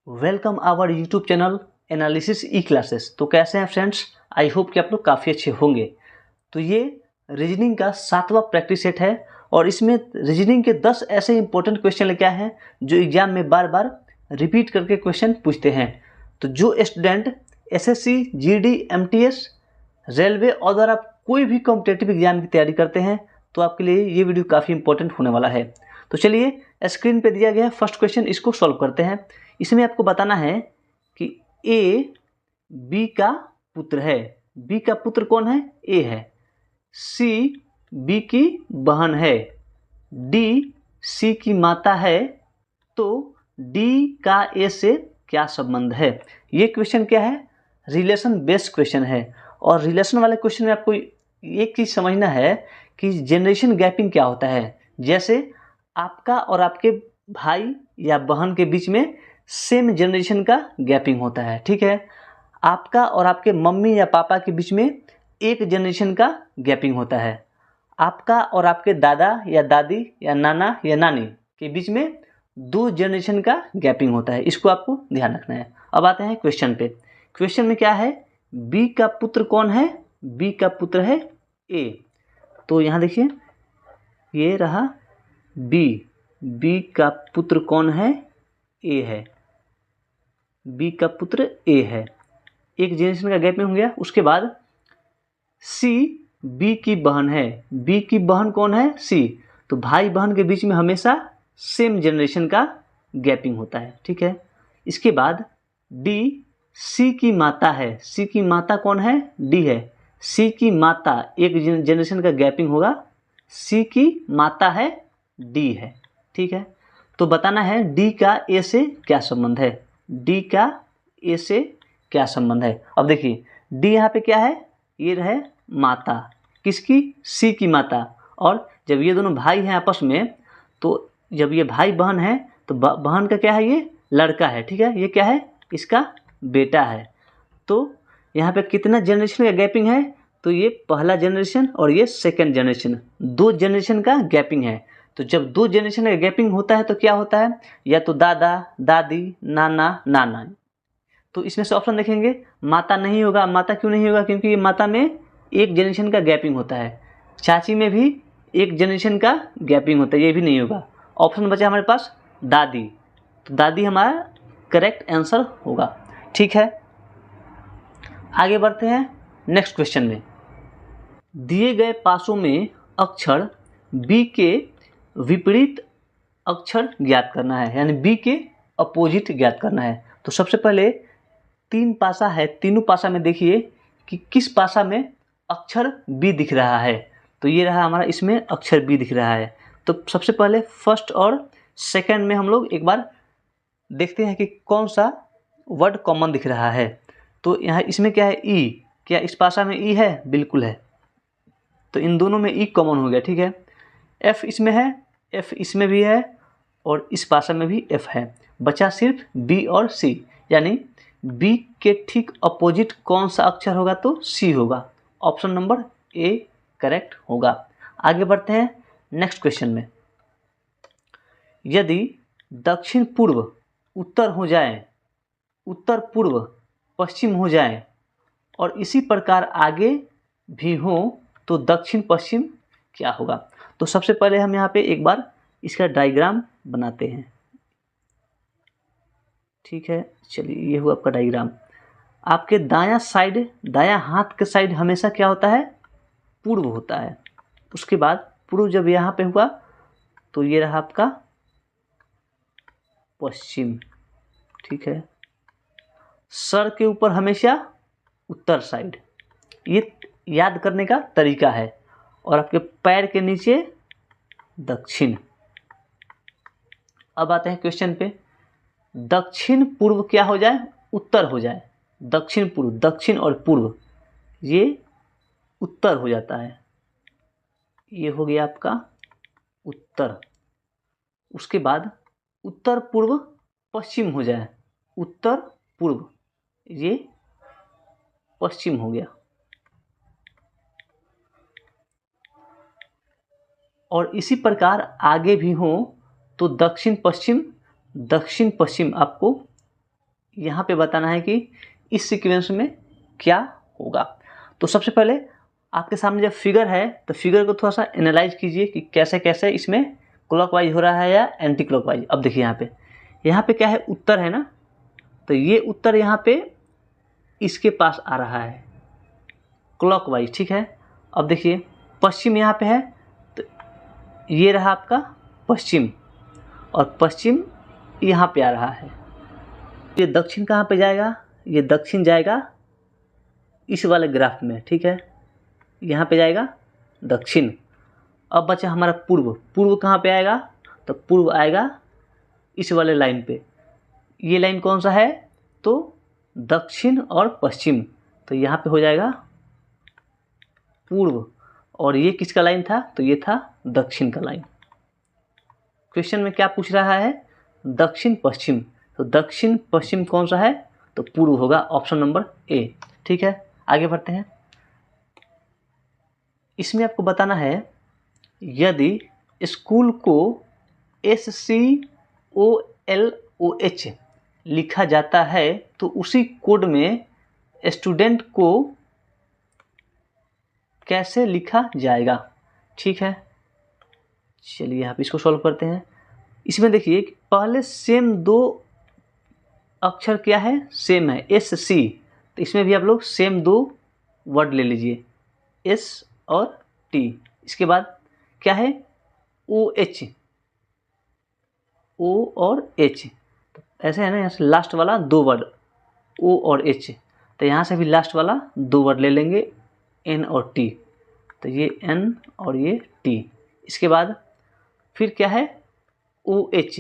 Welcome our YouTube channel analysis E classes. तो कैसे हैं फ्रेंड्स, आई होप कि आप लोग काफ़ी अच्छे होंगे। तो ये रीजनिंग का 7वां प्रैक्टिस सेट है और इसमें रीजनिंग के 10 ऐसे इंपॉर्टेंट क्वेश्चन लेके आए हैं जो एग्जाम में बार बार रिपीट करके क्वेश्चन पूछते हैं। तो जो student SSC, GD, MTS, railway और अगर आप कोई भी कॉम्पिटेटिव एग्जाम की तैयारी करते हैं तो आपके लिए ये वीडियो काफ़ी इंपॉर्टेंट होने वाला है। तो चलिए स्क्रीन पे दिया गया है फर्स्ट क्वेश्चन, इसको सॉल्व करते हैं। इसमें आपको बताना है कि ए बी का पुत्र है। बी का पुत्र कौन है? ए है। सी बी की बहन है। डी सी की माता है। तो डी का ए से क्या संबंध है? ये क्वेश्चन क्या है? रिलेशन बेस्ड क्वेश्चन है। और रिलेशन वाले क्वेश्चन में आपको एक चीज़ समझना है कि जनरेशन गैपिंग क्या होता है। जैसे आपका और आपके भाई या बहन के बीच में सेम जनरेशन का गैपिंग होता है, ठीक है। आपका और आपके मम्मी या पापा के बीच में एक जनरेशन का गैपिंग होता है। आपका और आपके दादा या दादी या नाना या नानी के बीच में 2 जनरेशन का गैपिंग होता है। इसको आपको ध्यान रखना है। अब आते हैं क्वेश्चन पे। क्वेश्चन में क्या है? बी का पुत्र कौन है? बी का पुत्र है ए। तो यहाँ देखिए, ये रहा बी। बी का पुत्र कौन है? ए है। बी का पुत्र ए है। एक जनरेशन का गैप में हो गया। उसके बाद सी बी की बहन है। बी की बहन कौन है? सी। तो भाई बहन के बीच में हमेशा सेम जनरेशन का गैपिंग होता है, ठीक है। इसके बाद डी सी की माता है। सी की माता कौन है? डी है। सी की माता, एक जनरेशन का गैपिंग होगा। सी की माता है, डी है, ठीक है। तो बताना है डी का ए से क्या संबंध है। डी का ए से क्या संबंध है? अब देखिए, डी यहाँ पे क्या है? ये रहे माता। किसकी? सी की माता। और जब ये दोनों भाई हैं आपस में, तो जब ये भाई बहन है तो बहन का क्या है? ये लड़का है, ठीक है। ये क्या है? इसका बेटा है। तो यहाँ पे कितना जनरेशन का गैपिंग है? तो ये पहला जनरेशन और ये सेकंड जनरेशन, 2 जनरेशन का गैपिंग है। तो जब 2 जनरेशन का गैपिंग होता है तो क्या होता है? या तो दादा, दादी, नाना, नाना। तो इसमें से ऑप्शन देखेंगे, माता नहीं होगा। माता क्यों नहीं होगा? क्योंकि ये माता में एक जनरेशन का गैपिंग होता है। चाची में भी एक जनरेशन का गैपिंग होता है, ये भी नहीं होगा। ऑप्शन बचा हमारे पास दादी। तो दादी हमारा करेक्ट आंसर होगा, ठीक है। आगे बढ़ते हैं नेक्स्ट क्वेश्चन में। दिए गए पासों में अक्षर बी के विपरीत अक्षर ज्ञात करना है, यानी बी के अपोजिट ज्ञात करना है। तो सबसे पहले 3 पासा है। तीनों पासा में देखिए कि किस पासा में अक्षर बी दिख रहा है। तो ये रहा हमारा, इसमें अक्षर बी दिख रहा है। तो सबसे पहले फर्स्ट और सेकंड में हम लोग एक बार देखते हैं कि कौन सा वर्ड कॉमन दिख रहा है। तो यहाँ इसमें क्या है? ई। क्या इस पासा में ई है? बिल्कुल है। तो इन दोनों में ई कॉमन हो गया, ठीक है। एफ इसमें है, एफ इसमें भी है और इस पासा में भी एफ है। बचा सिर्फ बी और सी, यानी बी के ठीक अपोजिट कौन सा अक्षर होगा? तो सी होगा। ऑप्शन नंबर ए करेक्ट होगा। आगे बढ़ते हैं नेक्स्ट क्वेश्चन में। यदि दक्षिण पूर्व उत्तर हो जाए, उत्तर पूर्व पश्चिम हो जाए और इसी प्रकार आगे भी हो तो दक्षिण पश्चिम क्या होगा? तो सबसे पहले हम यहाँ पे एक बार इसका डायग्राम बनाते हैं, ठीक है। चलिए, ये हुआ आपका डायग्राम। आपके दायां साइड, दायां हाथ के साइड हमेशा क्या होता है? पूर्व होता है। उसके बाद पूर्व जब यहाँ पे हुआ तो ये रहा आपका पश्चिम, ठीक है। सर के ऊपर हमेशा उत्तर साइड, ये याद करने का तरीका है। और आपके पैर के नीचे दक्षिण। अब आते हैं क्वेश्चन पे। दक्षिण पूर्व क्या हो जाए? उत्तर हो जाए। दक्षिण पूर्व, दक्षिण और पूर्व ये उत्तर हो जाता है। ये हो गया आपका उत्तर। उसके बाद उत्तर पूर्व पश्चिम हो जाए। उत्तर पूर्व ये पश्चिम हो गया। और इसी प्रकार आगे भी हो तो दक्षिण पश्चिम, दक्षिण पश्चिम आपको यहाँ पे बताना है कि इस सीक्वेंस में क्या होगा। तो सबसे पहले आपके सामने जब फिगर है तो फिगर को थोड़ा सा एनालाइज कीजिए कि कैसे कैसे इसमें क्लॉकवाइज हो रहा है या एंटी क्लॉकवाइज। अब देखिए यहाँ पे क्या है, उत्तर है ना, तो ये उत्तर यहाँ पे इसके पास आ रहा है क्लॉकवाइज, ठीक है। अब देखिए पश्चिम यहाँ पे है, तो ये रहा आपका पश्चिम, और पश्चिम यहाँ पे आ रहा है। ये दक्षिण कहाँ पे जाएगा, ये दक्षिण जाएगा इस वाले ग्राफ में, ठीक है, यहाँ पे जाएगा दक्षिण। अब बचा हमारा पूर्व, पूर्व कहाँ पे आएगा, तो पूर्व आएगा इस वाले लाइन पे। ये लाइन कौन सा है, तो दक्षिण और पश्चिम, तो यहाँ पे हो जाएगा पूर्व। और ये किसका लाइन था, तो ये था दक्षिण का लाइन। क्वेश्चन में क्या पूछ रहा है, दक्षिण पश्चिम, तो दक्षिण पश्चिम कौन सा है, तो पूर्व होगा, ऑप्शन नंबर ए, ठीक है। आगे बढ़ते हैं। इसमें आपको बताना है यदि स्कूल को SCOLOH लिखा जाता है तो उसी कोड में स्टूडेंट को कैसे लिखा जाएगा, ठीक है। चलिए आप इसको सॉल्व करते हैं। इसमें देखिए पहले सेम दो अक्षर क्या है, सेम है, SC, तो इसमें भी आप लोग सेम दो वर्ड ले लीजिए, S और T। इसके बाद क्या है, OH, O और H, तो ऐसे है ना, यहाँ से लास्ट वाला दो वर्ड O और H, तो यहाँ से भी लास्ट वाला दो वर्ड ले लेंगे N और T, तो ये N और ये T। इसके बाद फिर क्या है, OH,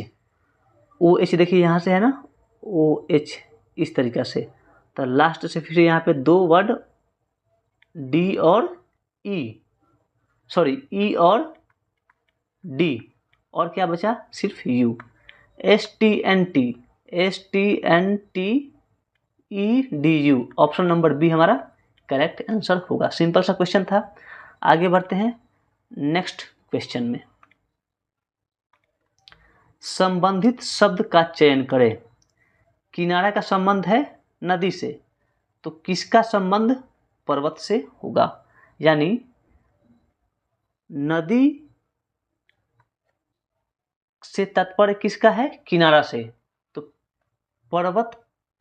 OH देखिए यहाँ से है ना OH इस तरीक़ा से, तो लास्ट से फिर यहाँ पे दो वर्ड D और E, सॉरी E और D, और क्या बचा, सिर्फ U, STNTEDU, option number B हमारा करेक्ट आंसर होगा। सिंपल सा क्वेश्चन था। आगे बढ़ते हैं नेक्स्ट क्वेश्चन में। संबंधित शब्द का चयन करें। किनारा का संबंध है नदी से, तो किसका संबंध पर्वत से होगा, यानी नदी से तात्पर्य किसका है, किनारा से, तो पर्वत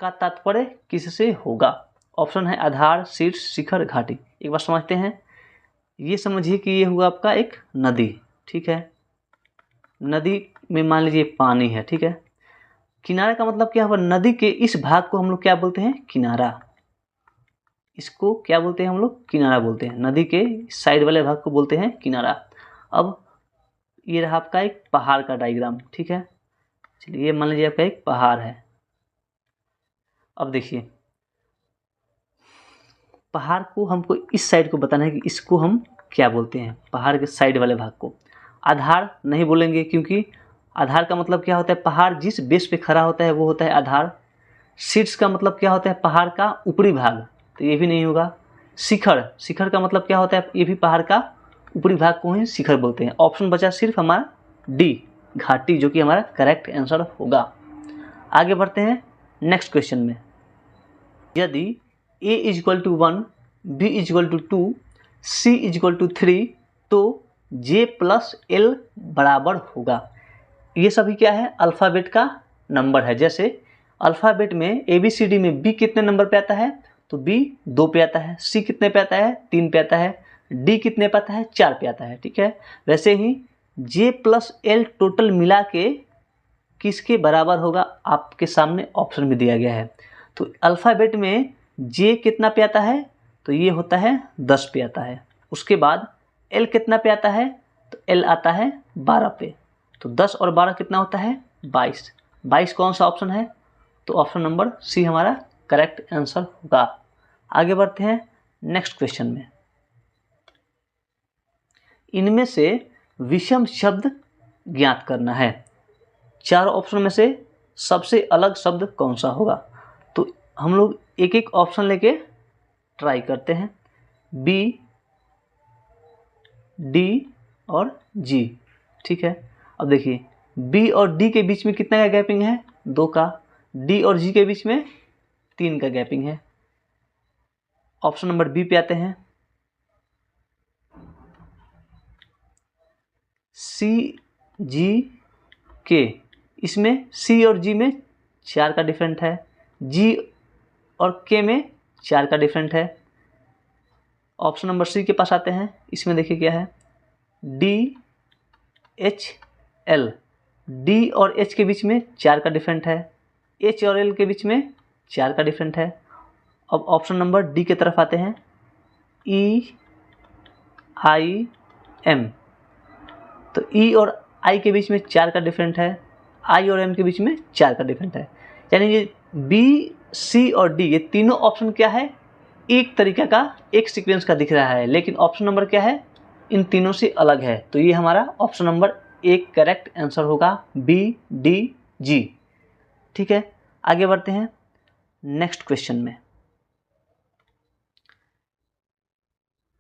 का तात्पर्य किससे होगा। ऑप्शन है आधार, शीर्ष, शिखर, घाटी। एक बार समझते हैं। ये समझिए कि ये हुआ आपका एक नदी, ठीक है। नदी में मान लीजिए पानी है, ठीक है। किनारा का मतलब क्या हुआ, नदी के इस भाग को हम लोग क्या बोलते हैं, किनारा। इसको क्या बोलते हैं हम लोग, किनारा बोलते हैं। नदी के साइड वाले भाग को बोलते हैं किनारा। अब ये रहा आपका एक पहाड़ का डायग्राम, ठीक है। चलिए मान लीजिए आपका एक पहाड़ है। अब देखिए पहाड़ को हमको इस साइड को बताना है कि इसको हम क्या बोलते हैं, पहाड़ के साइड वाले भाग को। आधार नहीं बोलेंगे, क्योंकि आधार का मतलब क्या होता है, पहाड़ जिस बेस पे खड़ा होता है वो होता है आधार। शीर्ष का मतलब क्या होता है, पहाड़ का ऊपरी भाग, तो ये भी नहीं होगा। शिखर, शिखर का मतलब क्या होता है, ये भी पहाड़ का ऊपरी भाग को ही शिखर बोलते हैं। ऑप्शन बचा सिर्फ हमारा डी, घाटी, जो कि हमारा करेक्ट आंसर होगा। आगे बढ़ते हैं नेक्स्ट क्वेश्चन में। यदि a = 1, b = 2, c = 3, तो j + l बराबर होगा। ये सभी क्या है, अल्फ़ाबेट का नंबर है। जैसे अल्फ़ाबेट में ABCD में b कितने नंबर पे आता है, तो b 2 पे आता है, c कितने पे आता है, 3 पे आता है, d कितने पे आता है, 4 पे आता है, ठीक है। वैसे ही j + l टोटल मिला के किसके बराबर होगा, आपके सामने ऑप्शन में दिया गया है। तो अल्फ़ाबेट में j कितना पे आता है, तो ये होता है 10 पे आता है। उसके बाद l कितना पे आता है, तो l आता है 12 पे। तो 10 और 12 कितना होता है, 22। 22 कौन सा ऑप्शन है, तो ऑप्शन नंबर सी हमारा करेक्ट आंसर होगा। आगे बढ़ते हैं नेक्स्ट क्वेश्चन में। इनमें से विषम शब्द ज्ञात करना है। चार ऑप्शन में से सबसे अलग शब्द कौन सा होगा, तो हम लोग एक एक ऑप्शन लेके ट्राई करते हैं। बी, डी और जी, ठीक है। अब देखिए बी और डी के बीच में कितना का गैपिंग है, 2 का। डी और जी के बीच में 3 का गैपिंग है। ऑप्शन नंबर बी पे आते हैं। सी जी के, इसमें सी और जी में 4 का डिफरेंट है, जी और के में 4 का डिफरेंट है। ऑप्शन नंबर सी के पास आते हैं। इसमें देखिए क्या है, डी एच एल, डी और एच के बीच में 4 का डिफरेंट है, एच और एल के बीच में 4 का डिफरेंट है। अब ऑप्शन नंबर डी के तरफ आते हैं। ई आई एम, तो ई और आई के बीच में 4 का डिफरेंट है, आई और एम के बीच में 4 का डिफरेंट है। यानी ये बी, सी और डी ये तीनों ऑप्शन क्या है, एक तरीका का, एक सीक्वेंस का दिख रहा है, लेकिन ऑप्शन नंबर क्या है, इन तीनों से अलग है। तो ये हमारा ऑप्शन नंबर एक करेक्ट आंसर होगा, बी डी जी। ठीक है, आगे बढ़ते हैं नेक्स्ट क्वेश्चन में।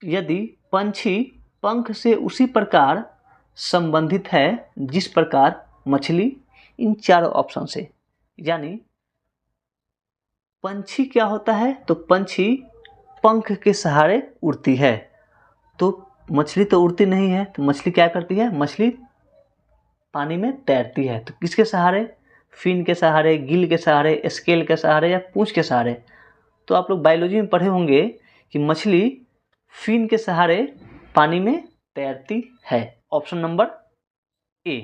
यदि पंछी पंख से उसी प्रकार संबंधित है जिस प्रकार मछली इन चारों ऑप्शन से, यानी पंछी क्या होता है, तो पंछी पंख के सहारे उड़ती है, तो मछली तो उड़ती नहीं है, तो मछली क्या करती है, मछली पानी में तैरती है। तो किसके सहारे, फिन के सहारे, गिल के सहारे, स्केल के सहारे या पूंछ के सहारे। तो आप लोग बायोलॉजी में पढ़े होंगे कि मछली फिन के सहारे पानी में तैरती है। Option number A.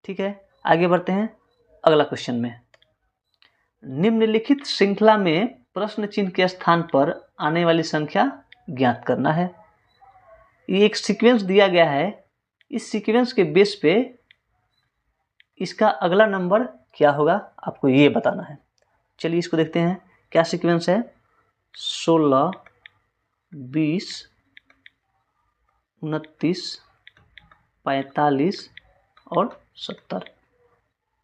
ठीक है, आगे बढ़ते हैं अगला क्वेश्चन में। निम्नलिखित श्रृंखला में प्रश्न चिन्ह के स्थान पर आने वाली संख्या ज्ञात करना है। ये एक सीक्वेंस दिया गया है, इस सीक्वेंस के बेस पे इसका अगला नंबर क्या होगा आपको ये बताना है। चलिए इसको देखते हैं, क्या सीक्वेंस है। 16, 20, 29, 45 और 70।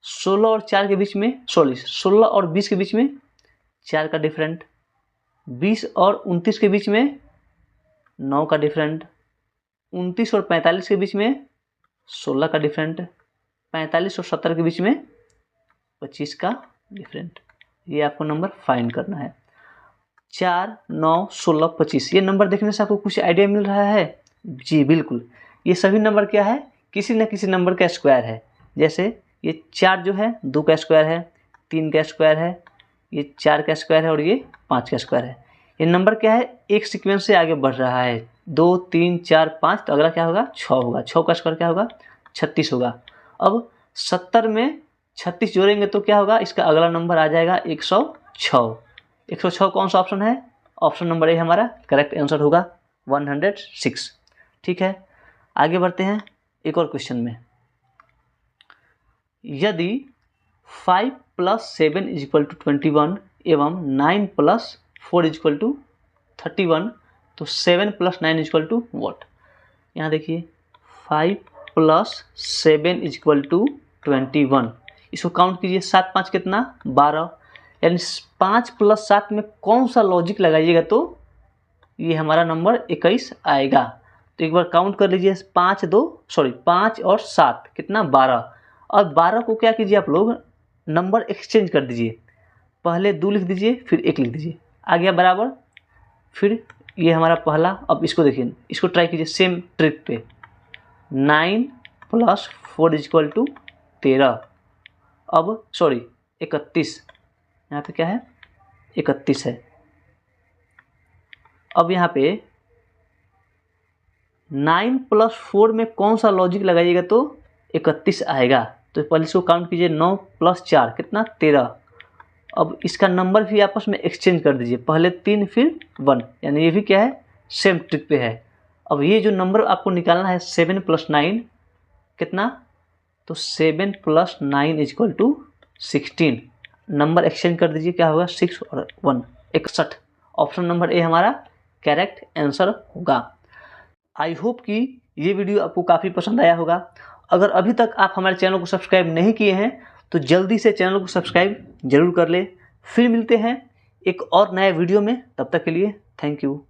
16 और 4 के बीच में 16 और 20 के बीच में 4 का डिफरेंट, 20 और 29 के बीच में 9 का डिफरेंट, 29 और 45 के बीच में 16 का डिफरेंट, 45 और 70 के बीच में 25 का डिफरेंट। ये आपको नंबर फाइंड करना है। 4, 9, 16, 25 ये नंबर देखने से आपको कुछ आइडिया मिल रहा है? जी बिल्कुल, ये सभी नंबर क्या है, किसी न किसी नंबर का स्क्वायर है। जैसे ये 4 जो है 2 का स्क्वायर है, 3 का स्क्वायर है, ये 4 का स्क्वायर है और ये 5 का स्क्वायर है। ये नंबर क्या है, एक सीक्वेंस से आगे बढ़ रहा है। 2, 3, 4, 5, तो अगला क्या होगा, 6 होगा। 6 का स्क्वायर क्या होगा, 36 होगा। अब 70 में 36 जोड़ेंगे तो क्या होगा, इसका अगला नंबर आ जाएगा 106। 106 कौन सा ऑप्शन है, ऑप्शन नंबर ए हमारा करेक्ट आंसर होगा, 106। ठीक है, आगे बढ़ते हैं एक और क्वेश्चन में। यदि 5 + 7 = 21 एवं 9 + 4 = 31, तो 7 + 9 = what? यहाँ देखिए 5 + 7 = 21, इसको काउंट कीजिए। 7 5 कितना, 12, यानी 5 + 7 में कौन सा लॉजिक लगाइएगा तो ये हमारा नंबर 21 आएगा। तो एक बार काउंट कर लीजिए, 5 और 7 कितना, 12। और 12 को क्या कीजिए आप लोग, नंबर एक्सचेंज कर दीजिए, पहले 2 लिख दीजिए फिर 1 लिख दीजिए, आ गया बराबर। फिर ये हमारा पहला, अब इसको देखिए, इसको ट्राई कीजिए सेम ट्रिक पे। 9 + 4 = 13, अब 31, यहाँ पे क्या है, 31 है। अब यहाँ पे 9 + 4 में कौन सा लॉजिक लगाइएगा तो 31 आएगा। तो पहले इसको काउंट कीजिए, 9 + 4 कितना, 13। अब इसका नंबर भी आपस में एक्सचेंज कर दीजिए, पहले 3 फिर 1, यानी ये भी क्या है, सेम ट्रिक पे है। अब ये जो नंबर आपको निकालना है 7 + 9 कितना, तो 7 + 9 = 16। नंबर एक्सचेंज कर दीजिए, क्या होगा, 6 और 1, 61। ऑप्शन नंबर ए हमारा करेक्ट आंसर होगा। आई होप कि ये वीडियो आपको काफ़ी पसंद आया होगा। अगर अभी तक आप हमारे चैनल को सब्सक्राइब नहीं किए हैं तो जल्दी से चैनल को सब्सक्राइब जरूर कर ले। फिर मिलते हैं एक और नए वीडियो में, तब तक के लिए थैंक यू।